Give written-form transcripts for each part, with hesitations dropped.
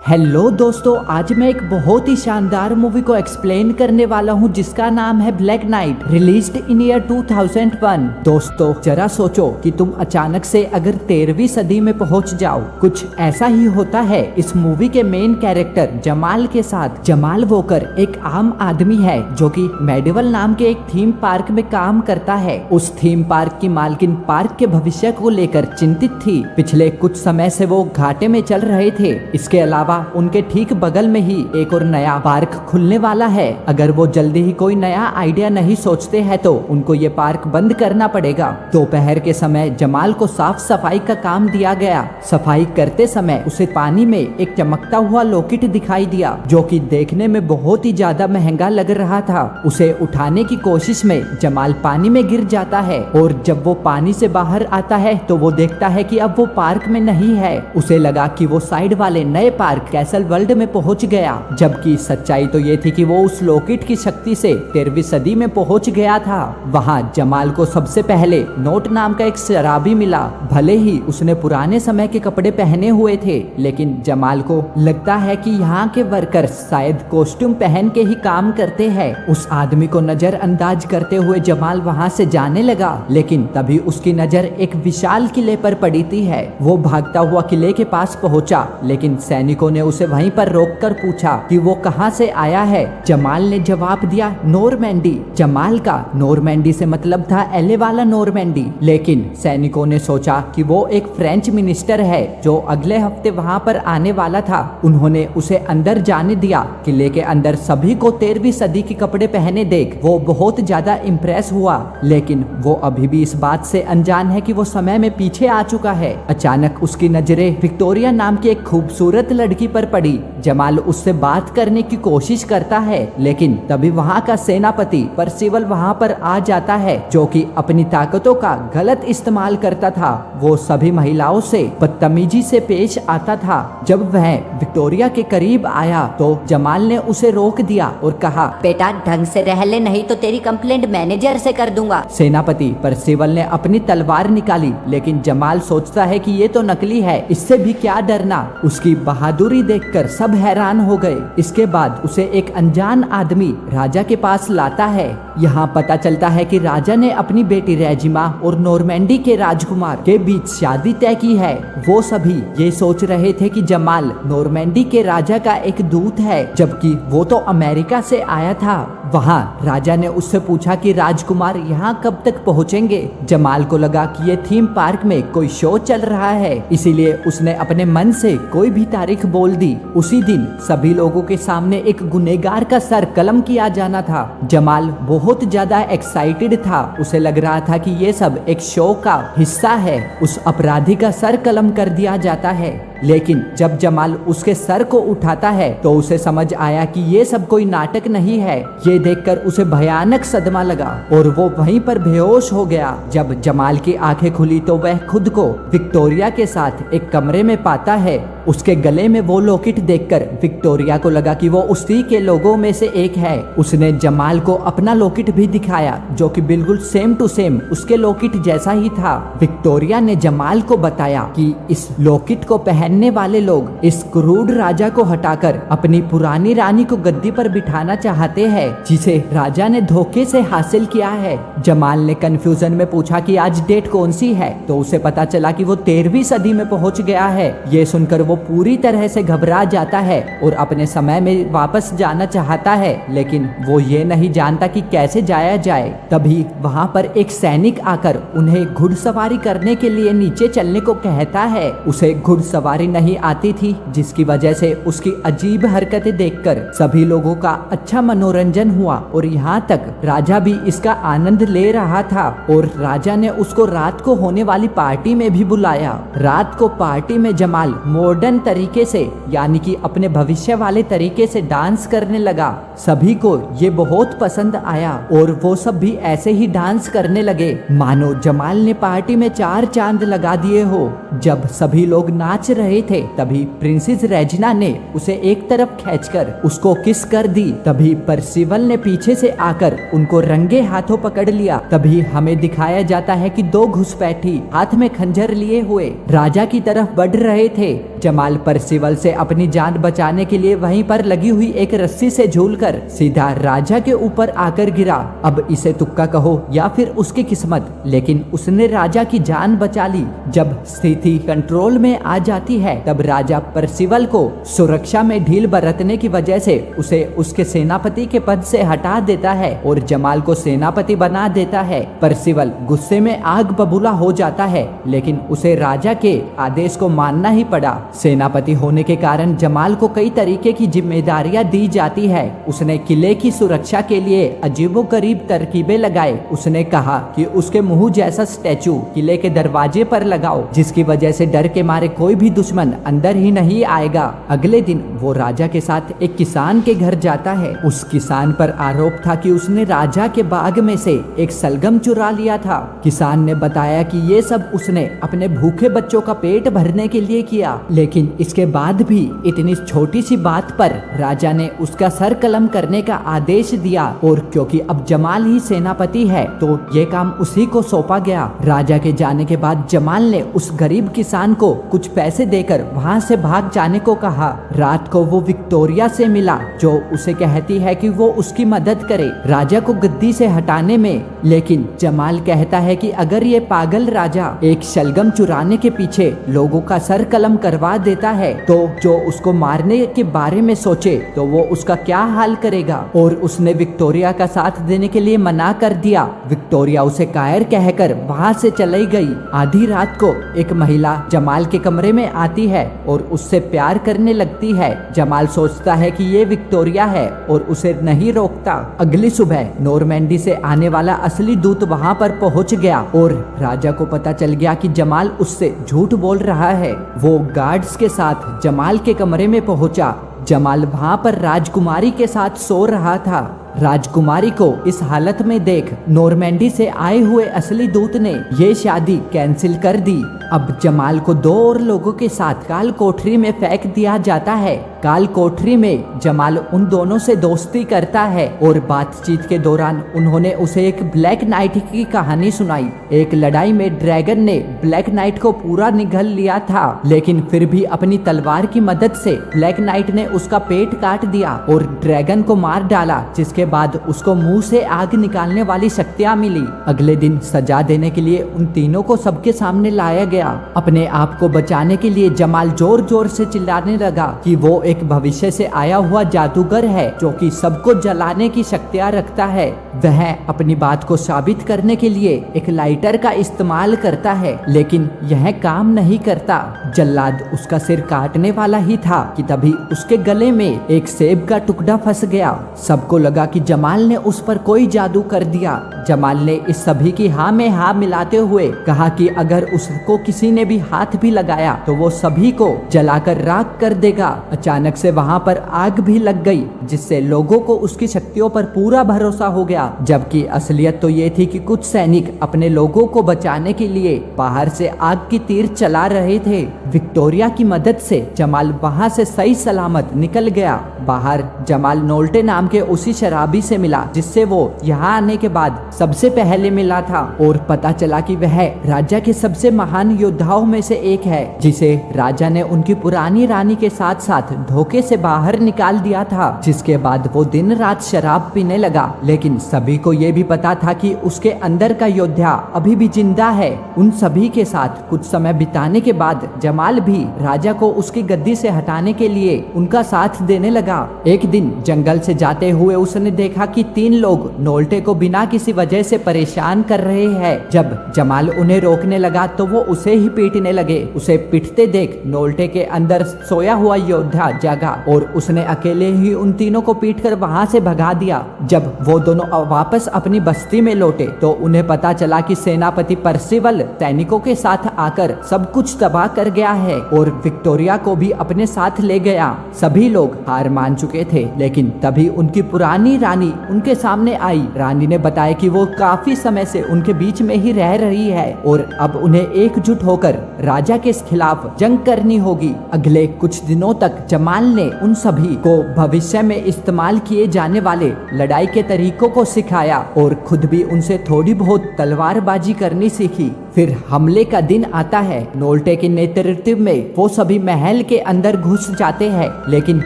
Hello दोस्तों, आज मैं एक बहुत ही शानदार मूवी को एक्सप्लेन करने वाला हूँ जिसका नाम है black night, released in year 2001। दोस्तों जरा सोचो कि तुम अचानक से अगर 13वीं सदी में पहुँच जाओ। कुछ ऐसा ही होता है इस मूवी के मेन कैरेक्टर जमाल के साथ। जमाल वोकर एक आम आदमी है जो कि मेडिवल नाम के एक थीम पार्क में काम करता है। उस थीम पार्क की मालकिन पार्क के भविष्य को लेकर चिंतित थी। पिछले कुछ समय से वो घाटे में चल रहे थे। इसके अलावा उनके ठीक बगल में ही एक और नया पार्क खुलने वाला है। अगर वो जल्दी ही कोई नया आइडिया नहीं सोचते हैं तो उनको ये पार्क बंद करना पड़ेगा। दोपहर के समय जमाल को साफ सफाई का काम दिया गया। सफाई करते समय उसे पानी में एक चमकता हुआ लॉकेट दिखाई दिया जो कि देखने में बहुत ही ज्यादा महंगा लग रहा था। उसे उठाने की कोशिश में जमाल पानी में गिर जाता है और जब वो पानी से बाहर आता है तो वो देखता है कि अब वो पार्क में नहीं है। उसे लगा कि वो साइड वाले नए पार्क कैसल वर्ल्ड में पहुंच गया, जबकि सच्चाई तो ये थी कि वो उस लॉकेट की शक्ति से 13वीं सदी में पहुंच गया था। वहां जमाल को सबसे पहले नोट नाम का एक शराबी मिला। भले ही उसने पुराने समय के कपड़े पहने हुए थे, लेकिन जमाल को लगता है कि यहाँ के वर्कर्स शायद कॉस्ट्यूम पहन के ही काम करते हैं। उस आदमी को नजरअंदाज करते हुए जमाल वहाँ से जाने लगा, लेकिन तभी उसकी नजर एक विशाल किले पर पड़ी थी है। वो भागता हुआ किले के पास पहुंचा, लेकिन सैनिकों ने उसे वहीं पर रोककर पूछा कि वो कहां से आया है। जमाल ने जवाब दिया नॉर्मैंडी। जमाल का नॉर्मैंडी से मतलब था एले वाला नॉर्मैंडी, लेकिन सैनिकों ने सोचा कि वो एक फ्रेंच मिनिस्टर है जो अगले हफ्ते वहां पर आने वाला था। उन्होंने उसे अंदर जाने दिया। किले के अंदर सभी को 13वीं सदी के कपड़े पहने देख वो बहुत ज्यादा इम्प्रेस हुआ, लेकिन वो अभी भी इस बात से अनजान है कि वो समय में पीछे आ चुका है। अचानक उसकी नजरें विक्टोरिया नाम की एक खूबसूरत लड़की पर पड़ी। जमाल उससे बात करने की कोशिश करता है, लेकिन तभी वहाँ का सेनापति परसिवल वहाँ पर आ जाता है जो कि अपनी ताकतों का गलत इस्तेमाल करता था। वो सभी महिलाओं से बदतमीजी से पेश आता था। जब वह विक्टोरिया के करीब आया तो जमाल ने उसे रोक दिया और कहा, बेटा ढंग से रह ले, नहीं तो तेरी कंप्लेंट मैनेजर से कर दूंगा। सेनापति परसिवल ने अपनी तलवार निकाली, लेकिन जमाल सोचता है कि ये तो नकली है, इससे भी क्या डरना। उसकी बहादुरी देखकर सब हैरान हो गए। इसके बाद उसे एक अनजान आदमी राजा के पास लाता है। यहाँ पता चलता है कि राजा ने अपनी बेटी रेजिमा और नॉर्मैंडी के राजकुमार के बीच शादी तय की है। वो सभी ये सोच रहे थे कि जमाल नॉर्मैंडी के राजा का एक दूत है, जबकि वो तो अमेरिका से आया था। वहाँ राजा ने उससे पूछा कि राजकुमार यहाँ कब तक पहुँचेंगे। जमाल को लगा कि ये थीम पार्क में कोई शो चल रहा है, इसीलिए उसने अपने मन से कोई भी तारीख बोल दी। उसी दिन सभी लोगों के सामने एक गुनहगार का सर कलम किया जाना था। जमाल बहुत ज्यादा एक्साइटेड था। उसे लग रहा था कि ये सब एक शो का हिस्सा है। उस अपराधी का सर कलम कर दिया जाता है, लेकिन जब जमाल उसके सर को उठाता है तो उसे समझ आया कि ये सब कोई नाटक नहीं है। ये देखकर उसे भयानक सदमा लगा और वो वहीं पर बेहोश हो गया। जब जमाल की आंखें खुली तो वह खुद को विक्टोरिया के साथ एक कमरे में पाता है। उसके गले में वो लॉकेट देखकर विक्टोरिया को लगा कि वो उसी के लोगों में से एक है। उसने जमाल को अपना लॉकेट भी दिखाया जो कि बिल्कुल सेम टू सेम उसके लॉकेट जैसा ही था। विक्टोरिया ने जमाल को बताया कि इस लॉकेट को पहनने वाले लोग इस क्रूड राजा को हटाकर अपनी पुरानी रानी को गद्दी पर बिठाना चाहते हैं, जिसे राजा ने धोखे से हासिल किया है। जमाल ने कंफ्यूजन में पूछा कि आज डेट कौन सी है, तो उसे पता चला कि वो 13वीं सदी में पहुंच गया है। ये सुनकर वो पूरी तरह से घबरा जाता है और अपने समय में वापस जाना चाहता है, लेकिन वो ये नहीं जानता कि कैसे जाया जाए। तभी वहाँ पर एक सैनिक आकर उन्हें घुड़सवारी करने के लिए नीचे चलने को कहता है। उसे घुड़सवारी नहीं आती थी, जिसकी वजह से उसकी अजीब हरकतें देखकर सभी लोगों का अच्छा मनोरंजन हुआ और यहाँ तक राजा भी इसका आनंद ले रहा था। और राजा ने उसको रात को होने वाली पार्टी में भी बुलाया। रात को पार्टी में जमाल मॉडर्न तरीके से, यानी कि अपने भविष्य वाले तरीके से डांस करने लगा। सभी को ये बहुत पसंद आया और वो सब भी ऐसे ही डांस करने लगे मानो जमाल ने पार्टी में 4 चांद लगा दिए हो। जब सभी लोग नाच रहे थे तभी प्रिंसेस रेजिना ने उसे एक तरफ खींचकर उसको किस कर दी। तभी परसिवल ने पीछे से आकर उनको रंगे हाथों पकड़ लिया। तभी हमें दिखाया जाता है कि 2 घुसपैठी हाथ में खंजर लिए हुए राजा की तरफ बढ़ रहे थे। जमाल परसिवल से अपनी जान बचाने के लिए वहीं पर लगी हुई एक रस्सी से झूलकर सीधा राजा के ऊपर आकर गिरा। अब इसे तुक्का कहो या फिर उसकी किस्मत, लेकिन उसने राजा की जान बचा ली। जब स्थिति कंट्रोल में आ जाती है तब राजा परसिवल को सुरक्षा में ढील बरतने की वजह से उसे उसके सेनापति के पद से हटा देता है और जमाल को सेनापति बना देता है। परसिवल गुस्से में आग बबूला हो जाता है, लेकिन उसे राजा के आदेश को मानना ही पड़ा। सेनापति होने के कारण जमाल को कई तरीके की जिम्मेदारियां दी जाती है। उसने किले की सुरक्षा के लिए अजीबोगरीब तरकीबें लगाए। उसने कहा कि उसके मुंह जैसा स्टैचू किले के दरवाजे पर लगाओ, जिसकी वजह से डर के मारे कोई भी दुश्मन अंदर ही नहीं आएगा। अगले दिन वो राजा के साथ एक किसान के घर जाता है। उस किसान पर आरोप था कि उसने राजा के बाग में से एक सलगम चुरा लिया था। किसान ने बताया कि ये सब उसने अपने भूखे बच्चों का पेट भरने के लिए किया, लेकिन इसके बाद भी इतनी छोटी सी बात पर राजा ने उसका सर कलम करने का आदेश दिया। और क्योंकि अब जमाल ही सेनापति है तो ये काम उसी को सौंपा गया। राजा के जाने के बाद जमाल ने उस गरीब किसान को कुछ पैसे देकर वहाँ से भाग जाने को कहा। रात को वो विक्टोरिया से मिला, जो उसे कहती है कि वो उसकी मदद करे राजा को गद्दी से हटाने में। लेकिन जमाल कहता है कि अगर ये पागल राजा एक शलगम चुराने के पीछे लोगों का सर कलम करवा देता है तो जो उसको मारने के बारे में सोचे तो वो उसका क्या हाल करेगा। और उसने विक्टोरिया का साथ देने के लिए मना कर दिया। विक्टोरिया उसे कायर कहकर वहाँ से चली गई। आधी रात को एक महिला जमाल के कमरे में आती है और उससे प्यार करने लगती है। जमाल सोचता है कि ये विक्टोरिया है और उसे नहीं रोकता। अगली सुबह नॉर्मैंडी से आने वाला असली दूत वहाँ पर पहुँच गया और राजा को पता चल गया कि जमाल उससे झूठ बोल रहा है। वो गार्ड्स के साथ जमाल के कमरे में पहुंचा। जमाल वहाँ पर राजकुमारी के साथ सो रहा था। राजकुमारी को इस हालत में देख नॉर्मैंडी से आए हुए असली दूत ने ये शादी कैंसिल कर दी। अब जमाल को 2 और लोगों के साथ काल कोठरी में फेंक दिया जाता है। काल कोठरी में जमाल उन दोनों से दोस्ती करता है और बातचीत के दौरान उन्होंने उसे एक ब्लैक नाइट की कहानी सुनाई। एक लड़ाई में ड्रैगन ने ब्लैक नाइट को पूरा निगल लिया था, लेकिन फिर भी अपनी तलवार की मदद से ब्लैक नाइट ने उसका पेट काट दिया और ड्रैगन को मार डाला, जिसके बाद उसको मुंह से आग निकालने वाली शक्तियां मिली। अगले दिन सजा देने के लिए उन तीनों को सबके सामने लाया गया। अपने आप को बचाने के लिए जमाल जोर जोर से चिल्लाने लगा कि वो एक भविष्य से आया हुआ जादूगर है जो कि सबको जलाने की शक्तियां रखता है। वह अपनी बात को साबित करने के लिए एक लाइटर का इस्तेमाल करता है, लेकिन यह काम नहीं करता। जल्लाद उसका सिर काटने वाला ही था कि तभी उसके गले में एक सेब का टुकड़ा फंस गया। सबको लगा कि जमाल ने उस पर कोई जादू कर दिया। जमाल ने इस सभी की हाँ में हाँ मिलाते हुए कहा कि अगर उसको किसी ने भी हाथ भी लगाया तो वो सभी को जलाकर राख कर देगा। अचानक से वहाँ पर आग भी लग गई, जिससे लोगों को उसकी शक्तियों पर पूरा भरोसा हो गया। जबकि असलियत तो ये थी कि कुछ सैनिक अपने लोगों को बचाने के लिए बाहर से आग की तीर चला रहे थे। विक्टोरिया की मदद से जमाल वहाँ से सही सलामत निकल गया। बाहर जमाल नोल्टे नाम के उसी शराबी से मिला जिससे वो यहाँ आने के बाद सबसे पहले मिला था, और पता चला कि वह राजा के सबसे महान योद्धाओं में से एक है, जिसे राजा ने उनकी पुरानी रानी के साथ साथ धोखे से बाहर निकाल दिया था। जिसके बाद वो दिन रात शराब पीने लगा, लेकिन सभी को ये भी पता था कि उसके अंदर का योद्धा अभी भी जिंदा है। उन सभी के साथ कुछ समय बिताने के बाद जमाल भी राजा को उसकी गद्दी से हटाने के लिए उनका साथ देने लगा। एक दिन जंगल से जाते हुए उसने देखा कि 3 लोग नोल्टे को बिना किसी वजह से परेशान कर रहे हैं। जब जमाल उन्हें रोकने लगा तो वो उसे ही पीटने लगे। उसे पीटते देख नोल्टे के अंदर सोया हुआ योद्धा जागा और उसने अकेले ही उन तीनों को पीटकर वहां से भगा दिया। जब वो दोनों वापस अपनी बस्ती में लौटे तो उन्हें पता चला कि सेनापति परसिवल सैनिकों के साथ आकर सब कुछ तबाह कर गया है और विक्टोरिया को भी अपने साथ ले गया। सभी लोग हार मान चुके थे, लेकिन तभी उनकी पुरानी रानी उनके सामने आई। रानी ने बताया कि वो काफी समय से उनके बीच में ही रह रही है और अब उन्हें एकजुट होकर राजा के खिलाफ जंग करनी होगी। अगले कुछ दिनों तक जमाल ने उन सभी को भविष्य में इस्तेमाल किए जाने वाले लड़ाई के तरीकों को सिखाया और खुद भी उनसे थोड़ी बहुत तलवारबाजी करनी सीखी। फिर हमले का दिन आता है। नोल्टे के नेतृत्व में वो सभी महल के अंदर घुस जाते हैं, लेकिन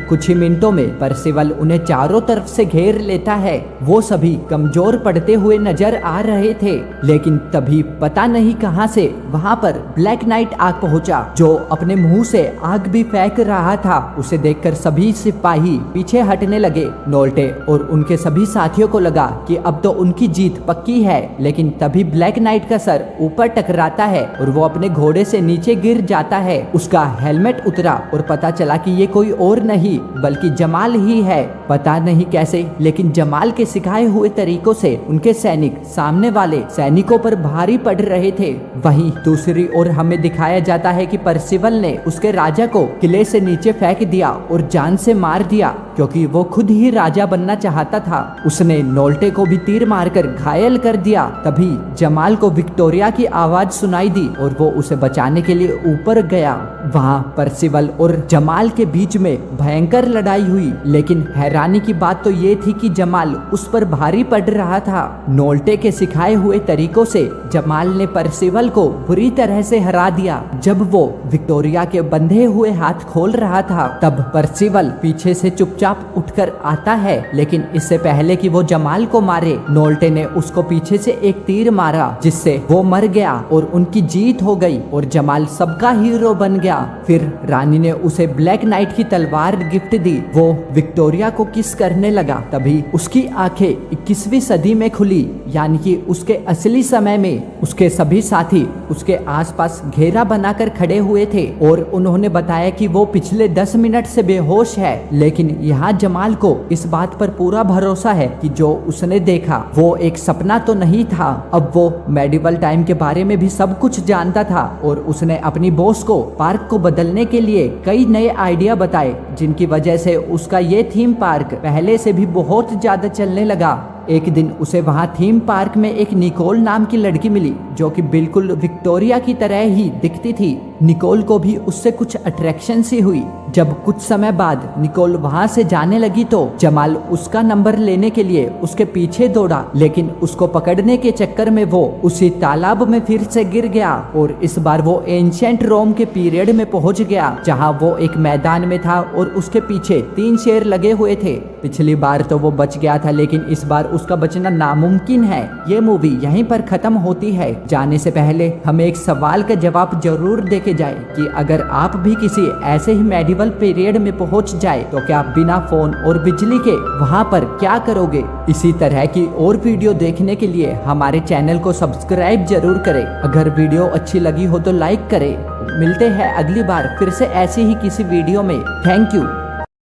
कुछ ही मिनटों में परसिवल उन्हें चारों तरफ से घेर लेता है। वो सभी कमजोर पड़ते हुए नजर आ रहे थे, लेकिन तभी पता नहीं कहां से वहां पर ब्लैक नाइट आ पहुंचा, जो अपने मुंह से आग भी फेंक रहा था। उसे देखकर सभी सिपाही पीछे हटने लगे। नोल्टे और उनके सभी साथियों को लगा कि अब तो उनकी जीत पक्की है, लेकिन तभी ब्लैक नाइट का सर ऊपर टकराता है और वो अपने घोड़े से नीचे गिर जाता है। उसका हेलमेट उतरा और पता चला कि ये कोई और नहीं बल्कि जमाल ही है। पता नहीं कैसे, लेकिन जमाल के सिखाए हुए तरीकों से उनके सैनिक सामने वाले सैनिकों पर भारी पड़ रहे थे। वहीं दूसरी ओर हमें दिखाया जाता है कि परसिवल ने उसके राजा को किले से नीचे फेंक दिया और जान से मार दिया, क्योंकि वो खुद ही राजा बनना चाहता था। उसने नोल्टे को भी तीर मारकर घायल कर दिया। तभी जमाल को विक्टोरिया की आवाज सुनाई दी और वो उसे बचाने के लिए ऊपर गया। वहाँ परसिवल और जमाल के बीच में भयंकर लड़ाई हुई, लेकिन हैरानी की बात तो ये थी कि जमाल उस पर भारी पड़ रहा था। नोल्टे के सिखाए हुए तरीकों से जमाल ने परसिवल को बुरी तरह से हरा दिया। जब वो विक्टोरिया के बंधे हुए हाथ खोल रहा था, तब परसिवल पीछे से चुपचाप उठकर आता है, लेकिन इससे पहले कि वो जमाल को मारे, नोल्टे ने उसको पीछे से एक तीर मारा, जिससे वो मर गया और उनकी जीत हो गई और जमाल सबका हीरो बन गया। फिर रानी ने उसे ब्लैक नाइट की तलवार गिफ्ट दी। वो विक्टोरिया को किस करने लगा। तभी उसकी आंखें 21वीं सदी में खुली, यानी कि उसके असली समय में उसके सभी साथी उसके आसपास घेरा बनाकर खड़े हुए थे और उन्होंने बताया कि वो पिछले 10 मिनट से बेहोश है। लेकिन यहाँ जमाल को इस बात पर पूरा भरोसा है कि जो उसने देखा वो एक सपना तो नहीं था। अब वो मेडिवल टाइम के बारे में भी सब कुछ जानता था और उसने अपनी बॉस को पार्क को बदलने के लिए कई नए आइडिया बताए, जिनकी वजह से उसका ये थीम पार्क पहले से भी बहुत ज्यादा चलने लगा। एक दिन उसे वहाँ थीम पार्क में एक निकोल नाम की लड़की मिली, जो कि बिल्कुल विक्टोरिया की तरह ही दिखती थी। निकोल को भी उससे कुछ अट्रैक्शन सी हुई। जब कुछ समय बाद निकोल वहाँ से जाने लगी तो जमाल उसका नंबर लेने के लिए उसके पीछे दौड़ा, लेकिन उसको पकड़ने के चक्कर में वो उसी तालाब में फिर से गिर गया और इस बार वो एंशिएंट रोम के पीरियड में पहुंच गया, जहाँ वो एक मैदान में था और उसके पीछे 3 शेर लगे हुए थे। पिछली बार तो वो बच गया था, लेकिन इस बार उसका बचना नामुमकिन है। ये मूवी यहीं पर खत्म होती है। जाने से पहले हमें एक सवाल का जवाब जरूर देके जाए कि अगर आप भी किसी ऐसे ही मेडिवल पीरियड में पहुंच जाए तो क्या बिना फोन और बिजली के वहां पर क्या करोगे। इसी तरह की और वीडियो देखने के लिए हमारे चैनल को सब्सक्राइब जरूर करें। अगर वीडियो अच्छी लगी हो तो लाइक करें। मिलते हैं अगली बार फिर से ऐसी ही किसी वीडियो में। Thank you.